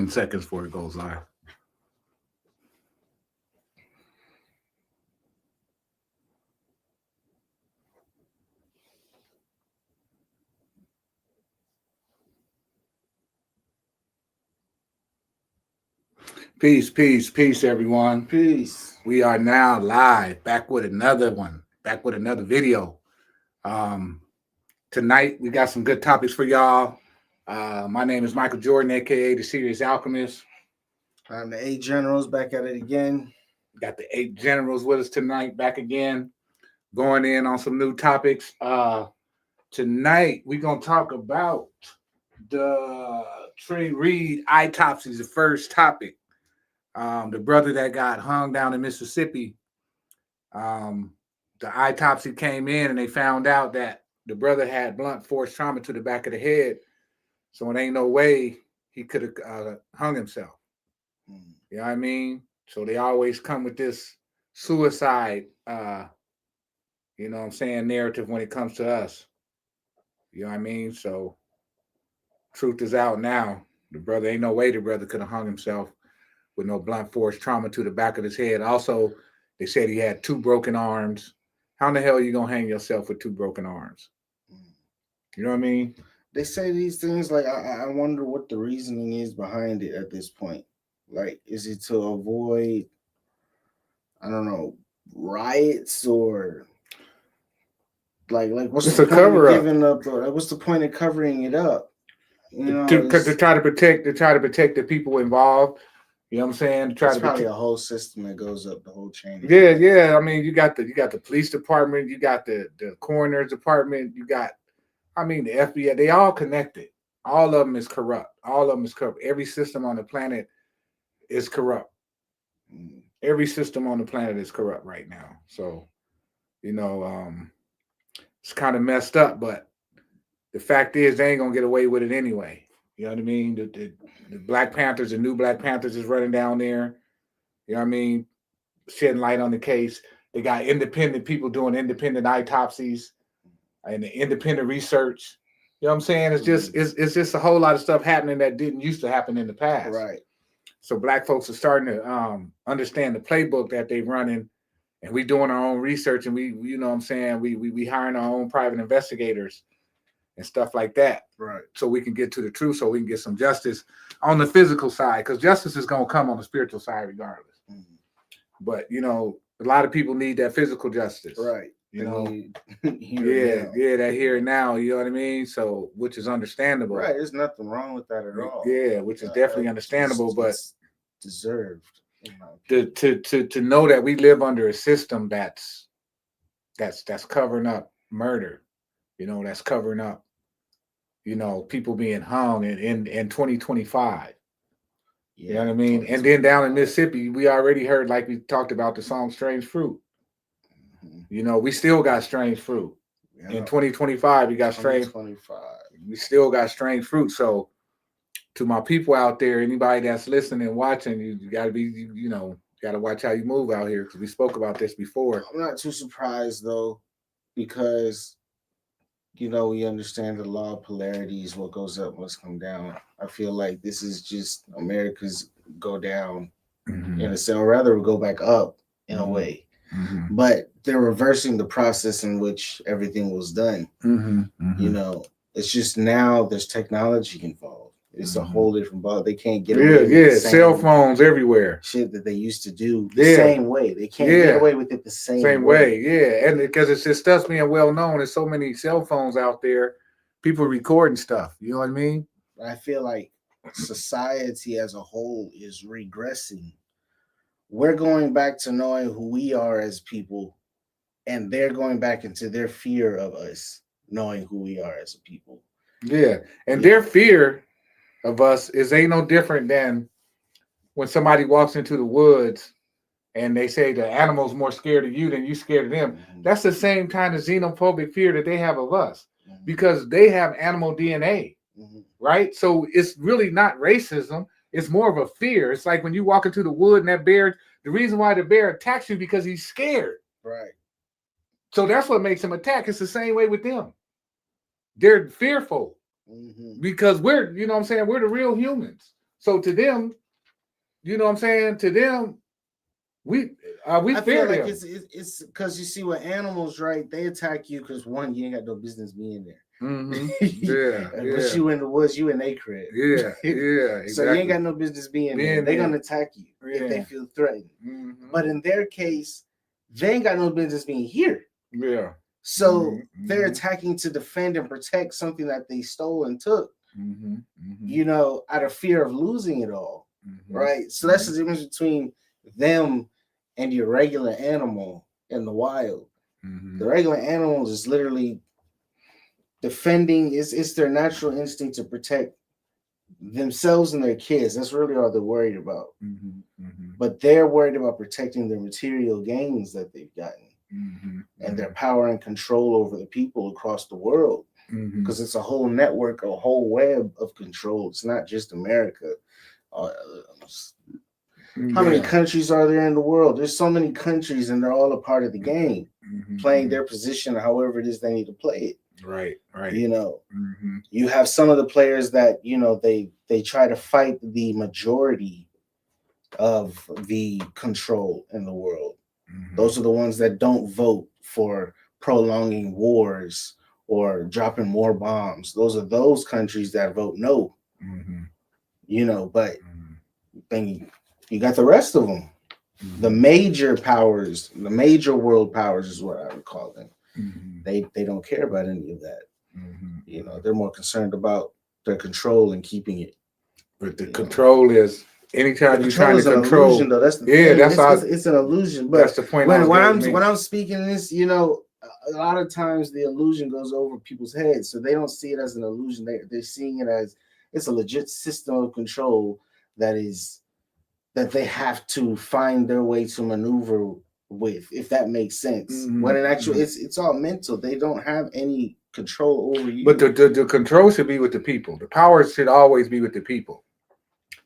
15 seconds before it goes live. Peace, peace, peace, everyone. Peace. We are now live, back with another one, back with another video. Tonight, we got some good topics for y'all. My name is Michael Jordan, aka the Serious Alchemist. I'm the 8 Generals, back at it again. Got the 8 Generals with us tonight, back again, going in on some new topics. Tonight, we're going to talk about the Trey Reed autopsy, the first topic. The brother that got hung down in Mississippi, the autopsy came in and they found out that the brother had blunt force trauma to the back of the head. So it ain't no way he could have hung himself. You know what I mean? So they always come with this suicide, you know what I'm saying, narrative when it comes to us. You know what I mean? So truth is out now. The brother, ain't no way the brother could have hung himself with no blunt force trauma to the back of his head. Also, they said he had 2 broken arms. How in the hell are you going to hang yourself with 2 broken arms? You know what I mean? They say these things, like, I wonder what the reasoning is behind it at this point. Like, is it to avoid, I don't know, riots, or like what's It's the a point cover of up. giving up, or what's the point of covering it up? You know, to try to protect the people involved. You know what I'm saying? It's probably a whole system that goes up the whole chain. Yeah. I mean, you got the police department, you got the coroner's department, you got, I mean, the FBI. They all connected. All of them is corrupt. All of them is corrupt. Every system on the planet is corrupt. Every system on the planet is corrupt right now. So, you know, it's kind of messed up, but the fact is they ain't gonna get away with it anyway. You know what I mean? The Black Panthers, the new Black Panthers is running down there. You know what I mean? Shedding light on the case. They got independent people doing independent autopsies and independent research. You know what I'm saying? It's just a whole lot of stuff happening that didn't used to happen in the past. Right. So Black folks are starting to understand the playbook that they're running, and we doing our own research, and we you know what I'm saying, we hiring our own private investigators and stuff like that. Right. So we can get to the truth, so we can get some justice on the physical side, because justice is gonna come on the spiritual side regardless. But you know, a lot of people need that physical justice. Right. You know, that here and now, you know what I mean? So, which is understandable. Right. There's nothing wrong with that at all. Yeah, which is definitely understandable, but deserved. To know that we live under a system that's covering up murder, you know, that's covering up, you know, people being hung in 2025. You know what I mean? And then down in Mississippi, we already heard, like we talked about the song Strange Fruit. You know, we still got strange fruit. In 2025, we got strange. We still got strange fruit. So, to my people out there, anybody that's listening and watching, you got to be, you know, got to watch how you move out here, because we spoke about this before. I'm not too surprised though, because you know we understand the law of polarities. What goes up must come down. I feel like this is just America's go down in a sense, or rather go back up in a way. But they're reversing the process in which everything was done. You know, it's just now there's technology involved. It's a whole different ball. They can't get away with the same cell phones everywhere. Shit that they used to do the same way. They can't get away with it the same way. Yeah, and because it's just us being well known, there's so many cell phones out there, people recording stuff. You know what I mean? I feel like society as a whole is regressing. We're going back to knowing who we are as people, and they're going back into their fear of us knowing who we are as a people. Yeah, and their fear of us ain't no different than when somebody walks into the woods and they say the animal's more scared of you than you scared of them. That's the same kind of xenophobic fear that they have of us, because they have animal DNA, right? So it's really not racism. It's more of a fear. It's like when you walk into the wood and that bear, the reason why the bear attacks you because he's scared. Right. So that's what makes him attack. It's the same way with them. They're fearful because we're, you know what I'm saying, we're the real humans. So to them, you know what I'm saying? To them, we I fear feel like them. it's because you see with animals, right? They attack you because one, you ain't got no business being there. Mm-hmm. Yeah, But you in the woods, you in their crib. yeah, exactly. So you ain't got no business being there. They're gonna attack you if they feel threatened. Mm-hmm. But in their case, they ain't got no business being here. Yeah. So they're attacking to defend and protect something that they stole and took. You know, out of fear of losing it all. Right. So that's the difference between them and your regular animal in the wild. The regular animal is literally defending. It's their natural instinct to protect themselves and their kids. That's really all they're worried about. But they're worried about protecting their material gains that they've gotten and their power and control over the people across the world. Because it's a whole network, a whole web of control. It's not just America. How many countries are there in the world? There's so many countries, and they're all a part of the game, playing their position however it is they need to play it. Right. You know, you have some of the players that, you know, they try to fight the majority of the control in the world. Those are the ones that don't vote for prolonging wars or dropping more bombs. Those are those countries that vote no. You know, but then you got the rest of them. The major powers, the major world powers is what I would call them. They don't care about any of that. You know, they're more concerned about their control and keeping it. But the control is anytime you're trying to control. An illusion, though. That's the thing. It's an illusion. But that's the point. When I'm speaking this, you know, a lot of times the illusion goes over people's heads, so they don't see it as an illusion. They're seeing it as it's a legit system of control that they have to find their way to maneuver with, if that makes sense. When in actual, it's all mental. They don't have any control over you. But the control should be with the people. The power should always be with the people.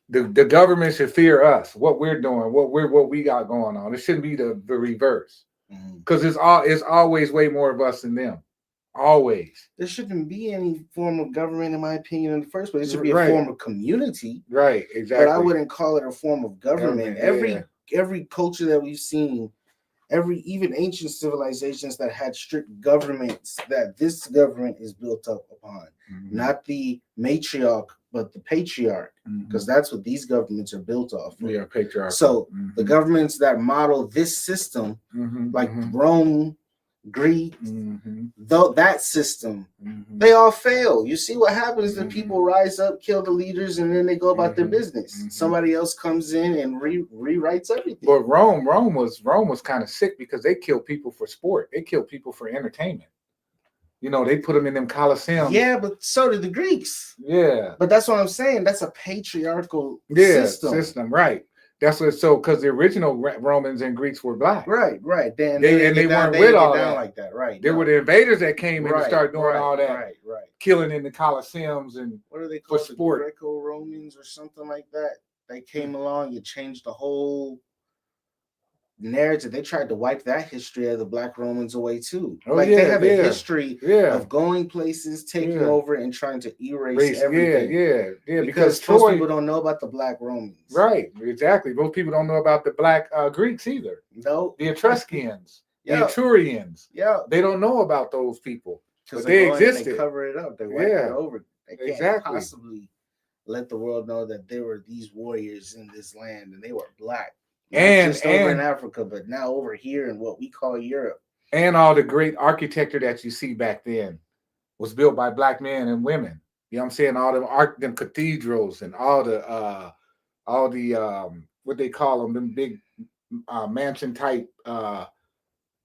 The government should fear us, what we're doing, what we got going on. It shouldn't be the reverse, because it's always way more of us than them. Always. There shouldn't be any form of government, in my opinion, in the first place. It should be a form of community. Right, exactly. But I wouldn't call it a form of government. Every culture that we've seen, even ancient civilizations that had strict governments that this government is built up upon. Not the matriarch, but the patriarch, because that's what these governments are built off of. Yeah, patriarch. So the governments that model this system, like Rome, Greek, though that system, they all fail. You see what happens? The people rise up, kill the leaders, and then they go about their business. Somebody else comes in and rewrites everything. But Rome was kind of sick because they killed people for sport. They killed people for entertainment. You know, they put them in them coliseums. Yeah, but so did the Greeks. Yeah, but that's what I'm saying. That's a patriarchal system, right? That's what. So, because the original Romans and Greeks were black, right. They weren't with all that. Like that, right? There were the invaders that came in and started doing all that, right, killing in the coliseums and what are they called? For sport, Greco-Romans or something like that. They came along, you changed the whole narrative. They tried to wipe that history of the Black Romans away too. They have a history of going places, taking over, and trying to erase everything. Because most people don't know about the Black Romans. Right, exactly. Most people don't know about the Black Greeks either. No, the Etruscans, the Etrurians. They don't know about those people, but they existed. They cover it up. They wipe it over. They can't possibly let the world know that there were these warriors in this land and they were Black. And just over in Africa, but now over here in what we call Europe. And all the great architecture that you see back then was built by Black men and women. You know what I'm saying? All them cathedrals and all the what they call them big mansion type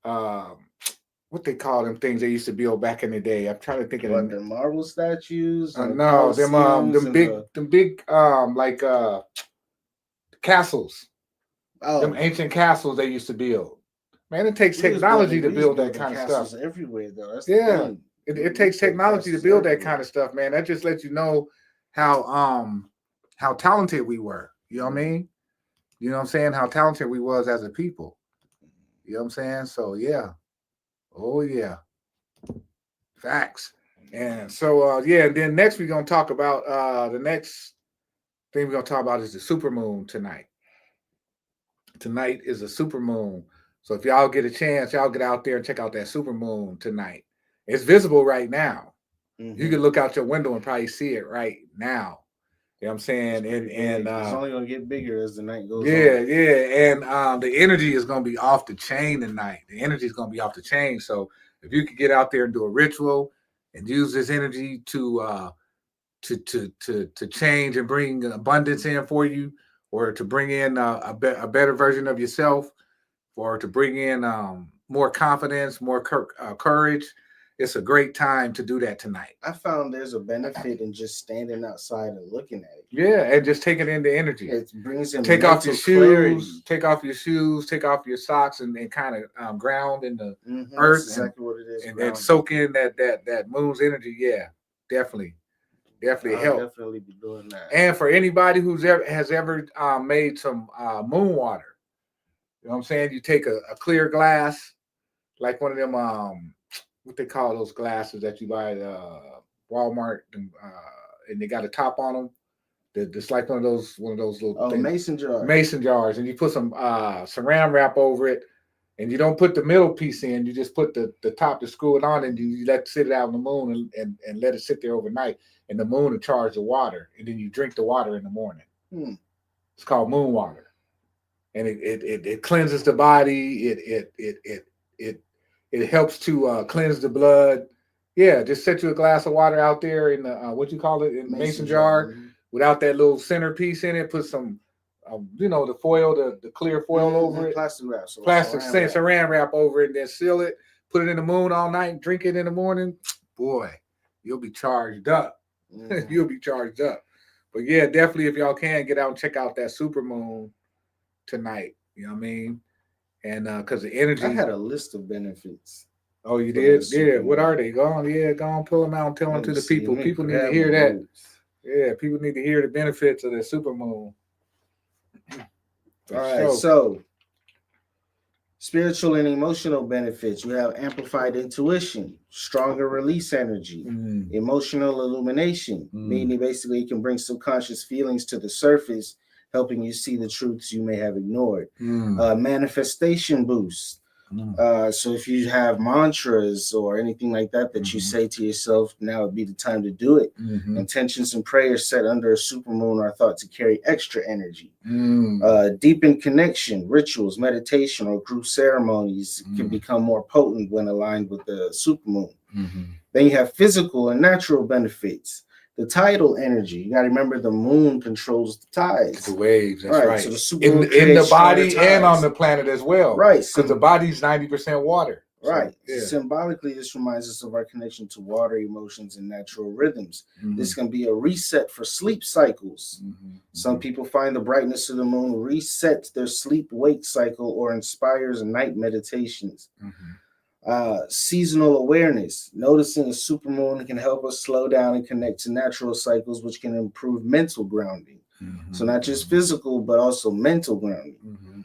what they call them things they used to build back in the day. I'm trying to think of them. The marble statues. No, them big like castles. Them ancient castles they used to build. Man, it takes technology to build that kind of stuff. Everywhere, though. That's it takes technology to build that kind of stuff, man. That just lets you know how talented we were. You know what I mean? You know what I'm saying? How talented we was as a people. You know what I'm saying? So yeah. Oh yeah. Facts. And so and then next we're gonna talk about the thing we're gonna talk about is the supermoon tonight. Tonight is a supermoon. So if y'all get a chance, y'all get out there and check out that supermoon tonight. It's visible right now. You can look out your window and probably see it right now. You know what I'm saying? And it's only gonna get bigger as the night goes on. Yeah. And the energy is gonna be off the chain tonight. The energy is gonna be off the chain. So if you could get out there and do a ritual and use this energy to change and bring abundance in for you, or to bring in a better version of yourself, or to bring in more confidence, more courage, it's a great time to do that tonight. I found there's a benefit in just standing outside and looking at it. Yeah, and just taking in the energy. It brings in take off your clarity. shoes, take off your socks, and kind of ground in the earth. That's exactly what it is. And soak in that moon's energy. Yeah, definitely help. Definitely be doing that. And for anybody has ever made some moon water, you know what I'm saying? You take a clear glass, like one of them what they call those glasses that you buy at Walmart, and they got a top on them. It's like one of those little things. Mason jars, and you put some saran wrap over it, and you don't put the middle piece in. You just put the top to screw it on, and you let it sit out in the moon and let it sit there overnight. And the moon will charge the water, and then you drink the water in the morning. It's called moon water, and it cleanses the body. It helps to cleanse the blood. Yeah, just set you a glass of water out there in the what you call it, in mason jar, without that little centerpiece in it. Put some, the foil, the clear foil over it. Plastic wrap. Saran wrap over it, and then seal it. Put it in the moon all night and drink it in the morning. Boy, you'll be charged up. You'll be charged up. But yeah, definitely, if y'all can, get out and check out that supermoon tonight. You know what I mean? And because the energy. I had a list of benefits. Oh, you did? Yeah. What are they? Go on, pull them out and tell them to the people. People need to hear that. Yeah, people need to hear the benefits of the supermoon. All right, so spiritual and emotional benefits. You have amplified intuition, stronger release energy, emotional illumination, meaning basically you can bring subconscious feelings to the surface, helping you see the truths you may have ignored. Manifestation boost. So if you have mantras or anything like that you say to yourself, now would be the time to do it. Intentions and prayers set under a supermoon are thought to carry extra energy. Deepened connection, rituals, meditation, or group ceremonies can become more potent when aligned with the supermoon. Then you have physical and natural benefits. The tidal energy. You got to remember the moon controls the tides. The waves, that's right. So the supermoon in the body and on the planet as well. Right. Because the body's 90% water. Right. So, yeah. Symbolically, this reminds us of our connection to water, emotions, and natural rhythms. This can be a reset for sleep cycles. Some people find the brightness of the moon resets their sleep-wake cycle or inspires night meditations. Seasonal awareness. Noticing a supermoon can help us slow down and connect to natural cycles, which can improve mental grounding. So not just physical, but also mental grounding.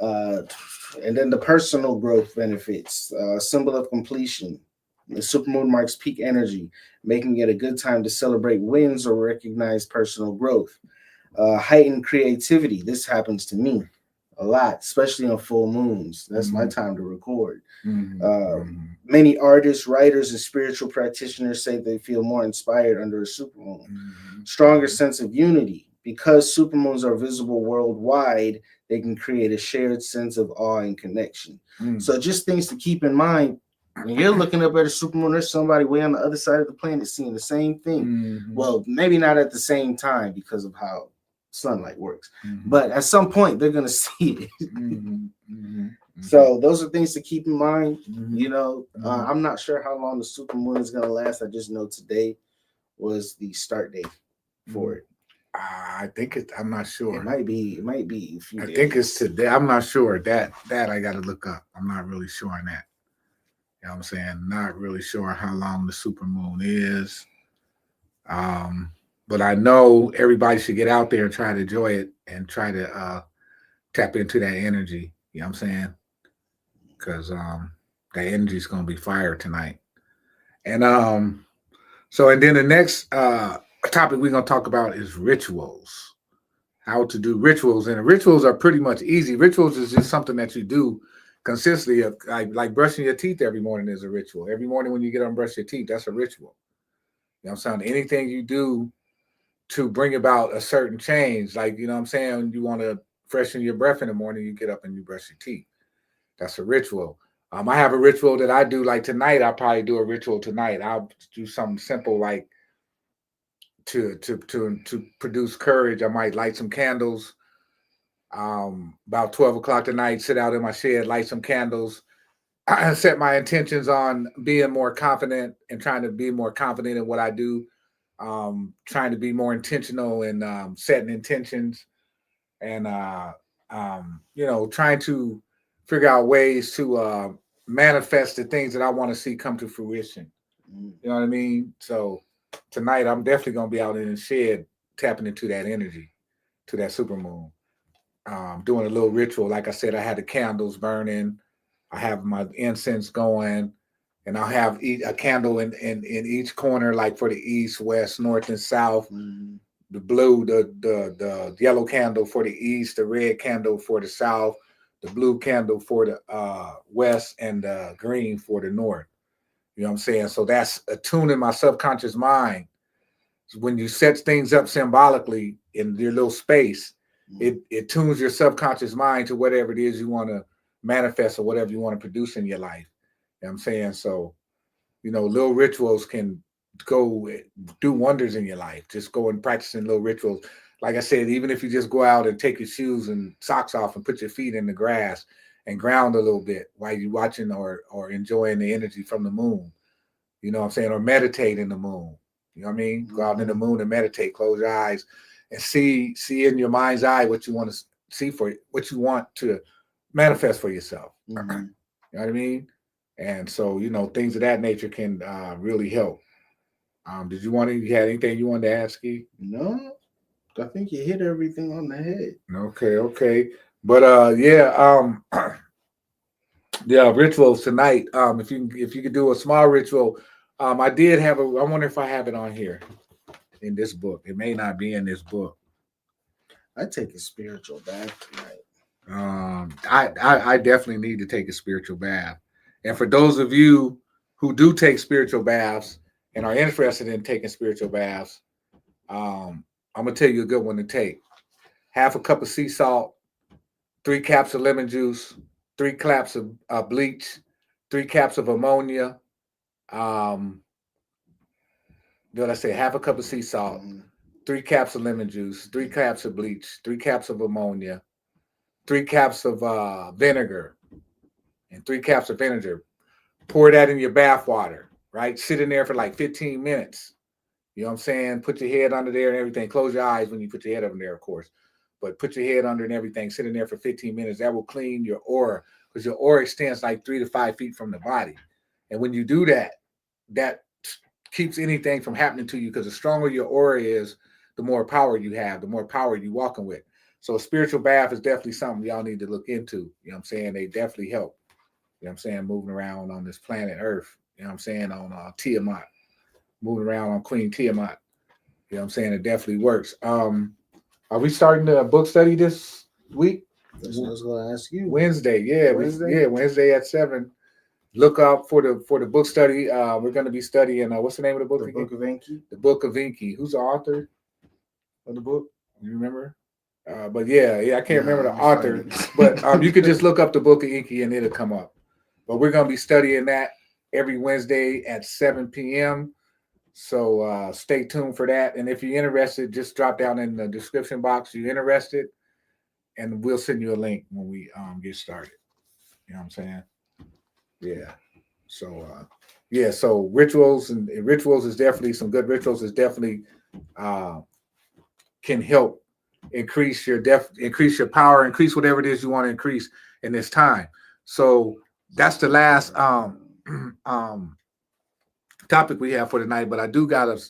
And then the personal growth benefits. Symbol of completion. The supermoon marks peak energy, making it a good time to celebrate wins or recognize personal growth. Heightened creativity. This happens to me a lot, especially on full moons. That's my time to record. Many artists, writers, and spiritual practitioners say they feel more inspired under a supermoon. Stronger sense of unity. Because supermoons are visible worldwide, they can create a shared sense of awe and connection. So just things to keep in mind. When you're looking up at a supermoon, there's somebody way on the other side of the planet seeing the same thing. Well, maybe not at the same time because of how sunlight works, but at some point they're gonna see it. So those are things to keep in mind. I'm not sure how long the supermoon is gonna last. I just know today was the start date for it. I think I'm not sure. It might be a few days. Think it's today. I'm not sure. That I got to look up. I'm not really sure on that. You know what I'm saying? Not really sure how long the supermoon is. But I know everybody should get out there and try to enjoy it and try to tap into that energy. You know what I'm saying? Because that energy is going to be fire tonight. And and then the next topic we're going to talk about is rituals. how to do rituals. And the rituals are pretty much easy. Rituals is just something that you do consistently. Like brushing your teeth every morning is a ritual. Every morning when you get up and brush your teeth, that's a ritual. You know what I'm saying? Anything you do to bring about a certain change, like, you know what I'm saying, you want to freshen your breath in the morning, you get up and you brush your teeth. That's a ritual. I have a ritual that I do. Like tonight, I'll probably do a ritual tonight. I'll do something simple like to produce courage. I might light some candles. About 12 o'clock tonight, sit out in my shed, light some candles. I set my intentions on being more confident and trying to be more confident in what I do. Trying to be more intentional and setting intentions and trying to figure out ways to manifest the things that I want to see come to fruition. You know what I mean? So tonight I'm definitely gonna be out in the shed tapping into that energy, to that supermoon. Doing a little ritual. Like I said, I had the candles burning. I have my incense going, and I'll have a candle in each corner, like for the east, west, north, and south. Mm-hmm. The blue, the yellow candle for the east, the red candle for the south, the blue candle for the west, and the green for the north. You know what I'm saying? So that's attuning my subconscious mind. So when you set things up symbolically in your little space, it tunes your subconscious mind to whatever it is you want to manifest or whatever you want to produce in your life. You know what I'm saying? So, little rituals can go do wonders in your life. Just go and practicing little rituals. Like I said, even if you just go out and take your shoes and socks off and put your feet in the grass and ground a little bit while you're watching or enjoying the energy from the moon. You know what I'm saying? Or meditate in the moon. You know what I mean? Go out in the moon and meditate. Close your eyes and see in your mind's eye what you want to see for what you want to manifest for yourself. Mm-hmm. You know what I mean? And so, things of that nature can really help. Did you had anything you wanted to ask, Ski? No, I think you hit everything on the head. Okay. But yeah, rituals tonight. If you could do a small ritual, I did have I wonder if I have it on here in this book. It may not be in this book. I take a spiritual bath tonight. I definitely need to take a spiritual bath. And for those of you who do take spiritual baths and are interested in taking spiritual baths, I'm gonna tell you a good one to take. Half a cup of sea salt, 3 caps of lemon juice, 3 caps of bleach, 3 caps of ammonia. Did I say half a cup of sea salt, 3 caps of lemon juice, 3 caps of bleach, 3 caps of ammonia, 3 caps of vinegar, and 3 caps of vinegar. Pour that in your bath water, right? Sit in there for like 15 minutes. You know what I'm saying? Put your head under there and everything. Close your eyes when you put your head under there, of course. But put your head under and everything. Sit in there for 15 minutes. That will clean your aura because your aura extends like 3 to 5 feet from the body. And when you do that, that keeps anything from happening to you because the stronger your aura is, the more power you have, the more power you're walking with. So a spiritual bath is definitely something y'all need to look into. You know what I'm saying? They definitely help. You know what I'm saying? Moving around on this planet Earth. You know what I'm saying? On Tiamat. Moving around on Queen Tiamat. You know what I'm saying? It definitely works. Are we starting the book study this week? That's what I was going to ask you. Wednesday, yeah. Wednesday at 7. Look out for the book study. We're going to be studying, what's the name of the book The again? Book of Enki. The Book of Enki. Who's the author of the book? You remember? But yeah, I can't remember the author. But you could just look up the Book of Enki and it'll come up. But we're going to be studying that every Wednesday at 7 p.m. So stay tuned for that. And if you're interested, just drop down in the description box. You're interested, and we'll send you a link when we get started. You know what I'm saying? Yeah. So so rituals and rituals is definitely some good rituals is definitely can help increase your power, increase whatever it is you want to increase in this time. So that's the last topic we have for tonight, but I do got a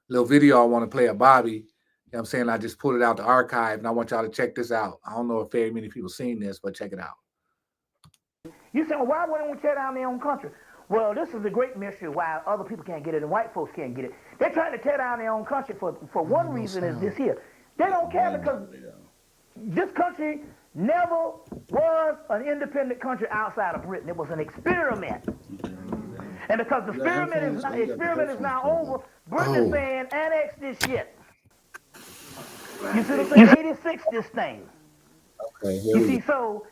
little video I want to play of Bobby. You know what I'm saying? I just pulled it out the archive and I want y'all to check this out. I don't know if very many people seen this, but check it out. You say, well, why wouldn't we tear down their own country? Well, this is the great mystery why other people can't get it and white folks can't get it. They're trying to tear down their own country for one reason is this here. They don't care because this country never was an independent country outside of Britain. It was an experiment. And because the experiment is now over, Britain is saying, annex this shit. You see what I'm saying? 86 this thing. Okay, You see, so,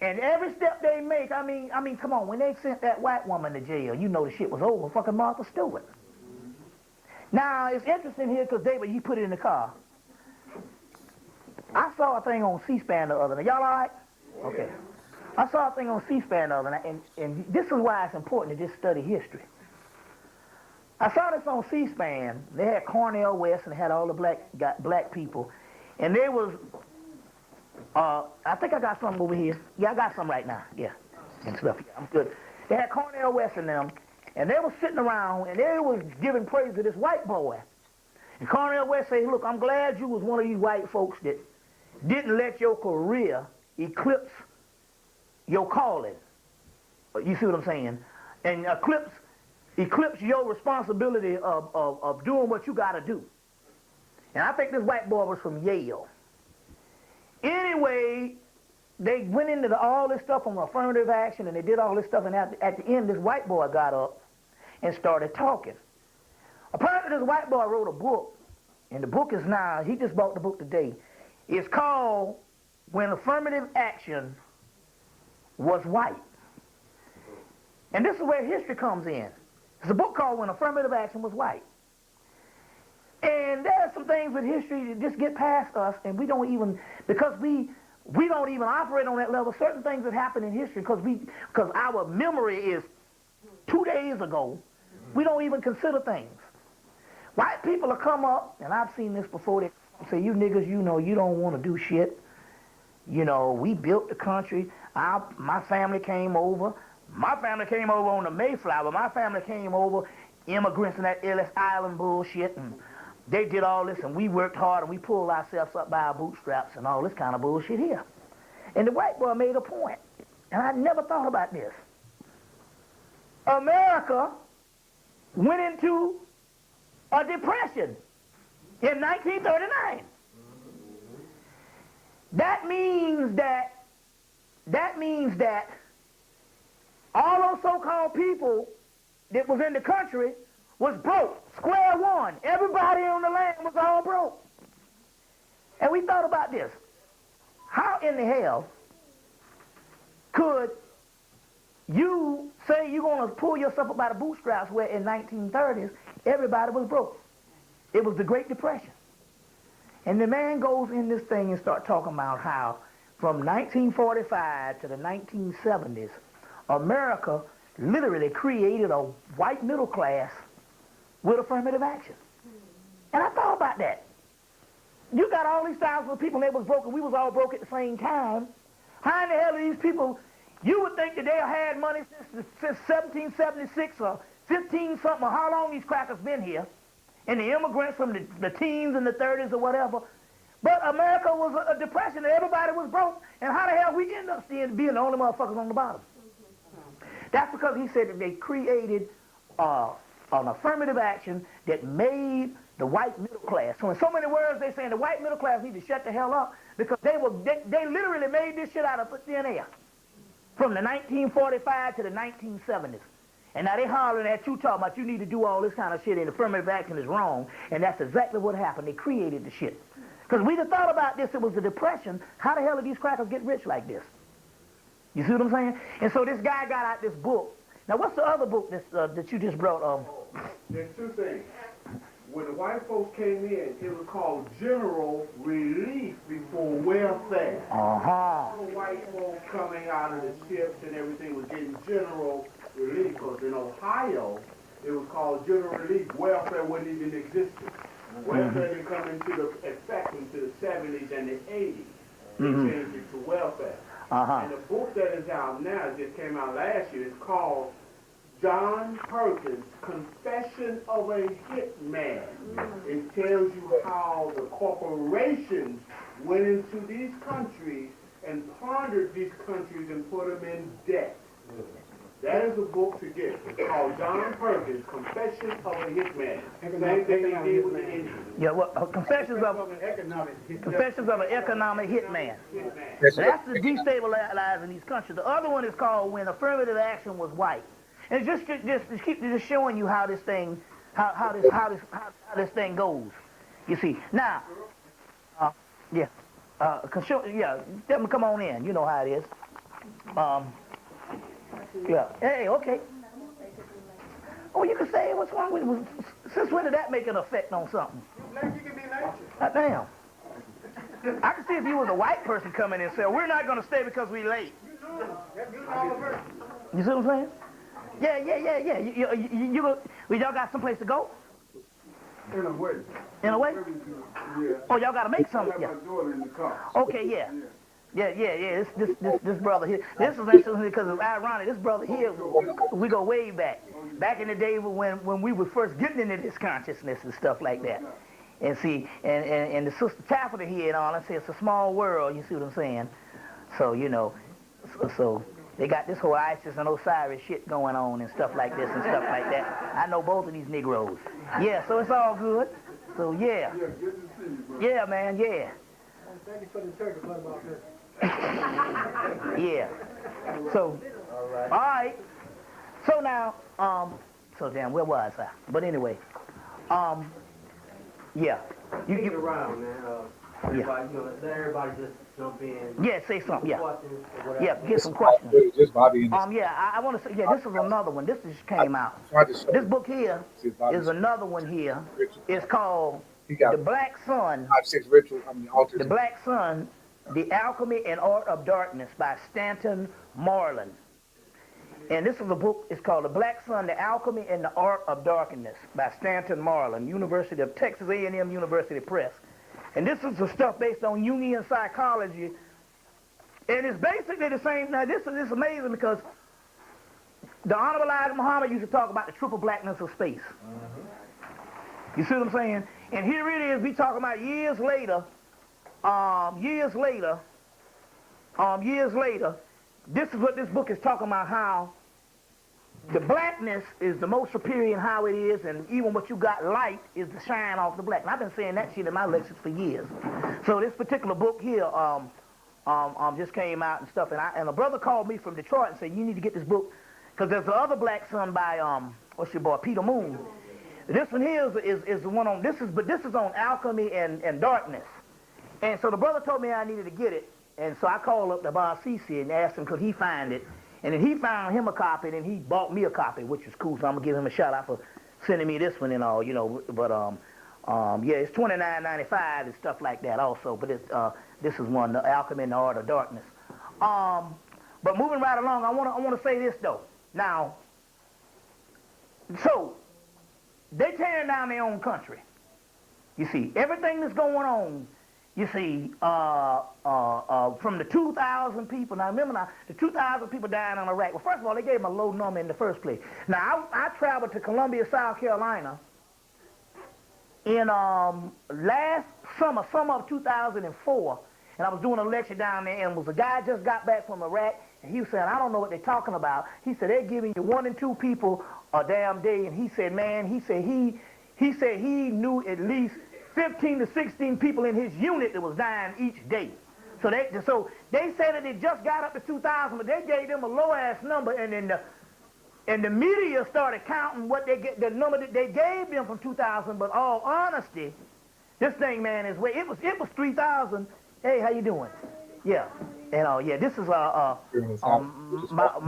and every step they make, I mean, come on, when they sent that white woman to jail, you know the shit was over. Fucking Martha Stewart. Now, it's interesting here because, David, you put it in the car. I saw a thing on C-SPAN the other night. Y'all all right? Okay. I saw a thing on C-SPAN the other night, and this is why it's important to just study history. I saw this on C-SPAN. They had Cornel West and they had all the black people, and they was, I think I got some over here. Yeah, I got some right now. Yeah, and stuff. Yeah, I'm good. They had Cornel West and them, and they was sitting around, and they was giving praise to this white boy. And Cornel West said, look, I'm glad you was one of these white folks that didn't let your career eclipse your calling. You see what I'm saying? And eclipse your responsibility of doing what you got to do. And I think this white boy was from Yale. Anyway, they went into all this stuff on affirmative action, and they did all this stuff, and at the end, this white boy got up and started talking. Apparently, this white boy wrote a book, and the book is now, he just bought the book today. It's called When Affirmative Action Was White. And this is where history comes in. It's a book called When Affirmative Action Was White. And there are some things with history that just get past us, and we don't even, because we don't even operate on that level. Certain things that happen in history, because our memory is 2 days ago, we don't even consider things. White people will come up, and I've seen this before, they say, you niggas, you know, you don't want to do shit. You know, we built the country. My family came over. My family came over on the Mayflower. My family came over, immigrants and that Ellis Island bullshit, and they did all this, and we worked hard, and we pulled ourselves up by our bootstraps and all this kind of bullshit here. And the white boy made a point, and I never thought about this. America went into a depression in 1939. That means that all those so-called people that was in the country was broke. Square one. Everybody on the land was all broke. And we thought about this. How in the hell could you say you're going to pull yourself up by the bootstraps where in 1930s everybody was broke? It was the Great Depression. And the man goes in this thing and start talking about how from 1945 to the 1970s, America literally created a white middle class with affirmative action. And I thought about that. You got all these thousands of people that was broke, and we was all broke at the same time. How in the hell are these people, you would think that they had money since 1776 or 15-something, or how long these crackers been here, and the immigrants from the teens and the 30s or whatever. But America was a depression, and everybody was broke, and how the hell we end up being the only motherfuckers on the bottom? That's because he said that they created an affirmative action that made the white middle class. So in so many words, they're saying the white middle class need to shut the hell up because they literally made this shit out of thin air from the 1945 to the 1970s. And now they hollering at you talking about you need to do all this kind of shit and affirmative action is wrong. And that's exactly what happened. They created the shit. Because we'd have thought about this, it was the Depression. How the hell did these crackers get rich like this? You see what I'm saying? And so this guy got out this book. Now, what's the other book that you just brought? There's two things. When the white folks came in, it was called general relief before welfare. Uh-huh. All the white folks coming out of the ships and everything was getting general relief. Because in Ohio, it was called general relief. Welfare wasn't even existing. Welfare didn't come into effect until the 70s and the 80s. They changed it to welfare. And the book that is out now, it just came out last year, it's called John Perkins' Confession of a Hitman. It tells you how the corporations went into these countries and plundered these countries and put them in debt. That is a book to get. It's called John Perkins' Confessions of a Hitman. Same thing they did with the Indians. Yeah, well, Confessions of an Economic Hitman. That's That's the destabilizing these countries. The other one is called When Affirmative Action Was White. And just showing you how this thing, how this thing goes. You see now, yeah, let me come on in. You know how it is. Yeah. Hey, okay. Oh, you can say what's wrong with it. Since when did that make an effect on something? You can be late. Damn. I can see if you was a white person coming in and say, we're not going to stay because we late. You see what I'm saying? Yeah. Y'all got someplace to go? In a way. In a way? Yeah. Oh, y'all got to make something? I have my daughter in the car. Okay, yeah. This brother here. This is interesting because it's ironic. This brother here, we go way back. Back in the day when we were first getting into this consciousness and stuff like that. And see, and the sister Taffeta here and all, I say it's a small world, you see what I'm saying? So, you know, so they got this whole ISIS and Osiris shit going on and stuff like this and stuff like that. I know both of these Negroes. Yeah, so it's all good. So, yeah. Yeah, good to see you, bro. Yeah, man, yeah. Thank you for the turkey, but about this. Yeah. So, all right. So now, so damn, where was I? But anyway, yeah. You around, man. Yeah. You know, let everybody just jump in. Yeah, say something. Yeah. Questions or whatever. Yeah, get some questions. Just Bobby. Yeah, I want to say, yeah, this is another one. This just came out. This book here is another one here. It's called The Black Sun. 5-6 Ritual. Autism. The Black Sun, The Alchemy and Art of Darkness by Stanton Marlin. And this is a book, it's called The Black Sun, The Alchemy and the Art of Darkness by Stanton Marlin, University of Texas A&M University Press. And this is the stuff based on Jungian psychology. And it's basically the same. Now, this is amazing because the Honorable Elijah Muhammad used to talk about the triple blackness of space. You see what I'm saying? And here it is, we talking about years later, this is what this book is talking about, how the blackness is the most superior in how it is, and even what you got light is the shine off the black. And I've been saying that shit in my lectures for years. So this particular book here just came out and stuff, and a brother called me from Detroit and said, you need to get this book, because there's the other Black Sun by, what's your boy, Peter Moon. This one here is the one on, this is on alchemy and darkness. And so the brother told me I needed to get it. And so I called up the Bar Sisi and asked him could he find it. And then he found him a copy, and he bought me a copy, which was cool. So I'm going to give him a shout out for sending me this one and all, you know. But, yeah, it's $29.95 and stuff like that also. But this is one, The Alchemy and the Art of Darkness. But moving right along, I want to say this, though. Now, so they tearing down their own country. You see, everything that's going on, you see, from the 2,000 people, now remember now, the 2,000 people dying in Iraq. Well, first of all, they gave them a low number in the first place. Now, I traveled to Columbia, South Carolina in last summer of 2004, and I was doing a lecture down there, and it was a guy just got back from Iraq, and he was saying, I don't know what they're talking about. He said, they're giving you 1 and 2 people a damn day, and he said, man, he said he knew at least 15 to 16 people in his unit that was dying each day. So they said that it just got up to 2,000, but they gave them a low-ass number, and then the media started counting what they get, the number that they gave them from 2,000. But all honesty, this thing, man, is way it was 3,000. Hey, how you doing? Yeah, and yeah, this is my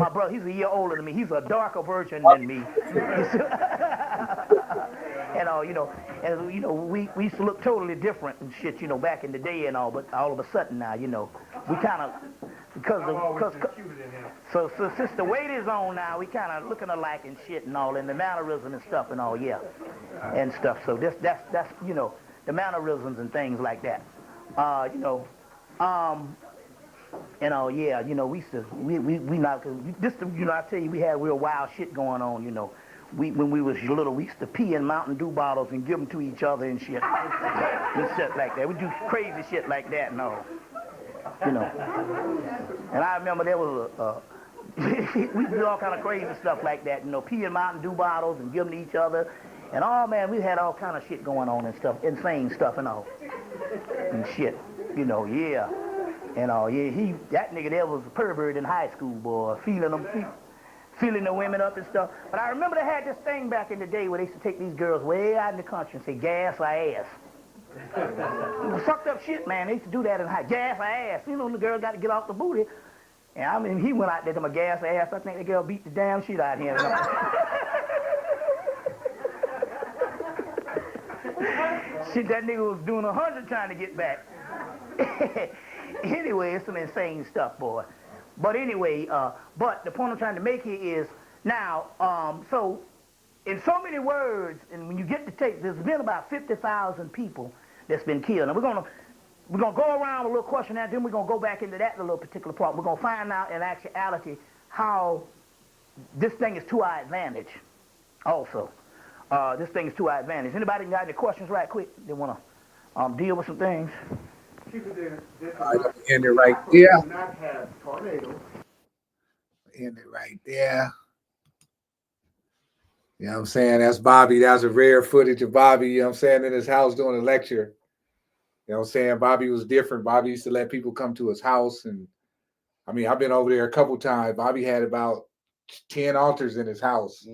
brother. He's a year older than me. He's a darker version than me. And you know, we used to look totally different and shit, you know, back in the day and all. But all of a sudden now, you know, we kind of so since the weight is on now, we kind of looking alike and shit and all, and the mannerism and stuff and all, yeah, and stuff. So that's you know, the mannerisms and things like that. Yeah, you know, we not, this, you know, I tell you, we had real wild shit going on, you know. When we was little, we used to pee in Mountain Dew bottles and give them to each other and shit. And shit like that. We do crazy shit like that and all, you know. And I remember there was we do all kind of crazy stuff like that, you know, pee in Mountain Dew bottles and give them to each other. And man, we had all kind of shit going on and stuff, insane stuff and all. And shit, you know, yeah. And yeah, that nigga there was a pervert in high school, boy, feeling the women up and stuff. But I remember they had this thing back in the day where they used to take these girls way out in the country and say, gas or ass. It was fucked up shit, man. They used to do that in high, gas or ass. You know, the girl got to get off the booty. And I mean, he went out there to my gas or ass. I think the girl beat the damn shit out of him. Shit, that nigga was doing 100 trying to get back. Anyway, it's some insane stuff, boy. But anyway, but the point I'm trying to make here is, now, so, in so many words, and when you get the tape, there's been about 50,000 people that's been killed. Now, we're gonna go around with a little questionnaire, then we're gonna go back into that little particular part. We're gonna find out in actuality how this thing is to our advantage also. This thing is to our advantage. Anybody got any questions right quick? They want to deal with some things? Keep it there. End it right there. Do not have tornadoes. End it right there. You know what I'm saying? That's Bobby. That's a rare footage of Bobby, you know what I'm saying, in his house doing a lecture. You know what I'm saying? Bobby was different. Bobby used to let people come to his house. And I mean, I've been over there a couple times. Bobby had about 10 altars in his house.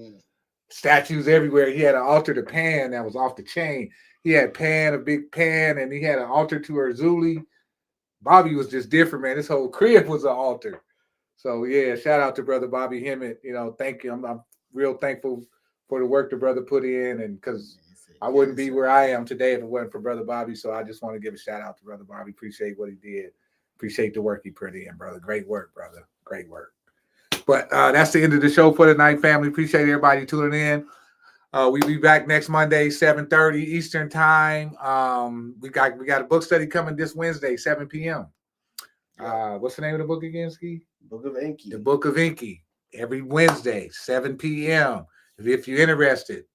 Statues everywhere. He had an altar to Pan that was off the chain. He had Pan, a big Pan, and he had an altar to Erzuli. Bobby was just different, man. This whole crib was an altar. So, yeah, shout out to Brother Bobby Hemmett. You know, thank you. I'm real thankful for the work the brother put in, and because I wouldn't be where I am today if it wasn't for Brother Bobby. So I just want to give a shout out to Brother Bobby. Appreciate what he did. Appreciate the work he put in, brother. Great work, brother. Great work. But that's the end of the show for tonight, family. Appreciate everybody tuning in. We'll be back next Monday, 7:30 Eastern time. We got a book study coming this Wednesday, 7 p.m. What's the name of the book again, Ski? Book of Inky. The Book of Inky. Every Wednesday, 7 p.m. If you're interested,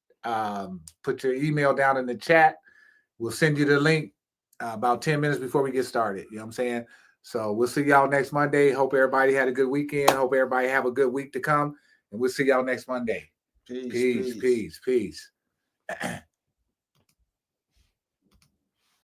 put your email down in the chat. We'll send you the link about 10 minutes before we get started. You know what I'm saying? So we'll see y'all next Monday. Hope everybody had a good weekend. Hope everybody have a good week to come. And we'll see y'all next Monday. Peace.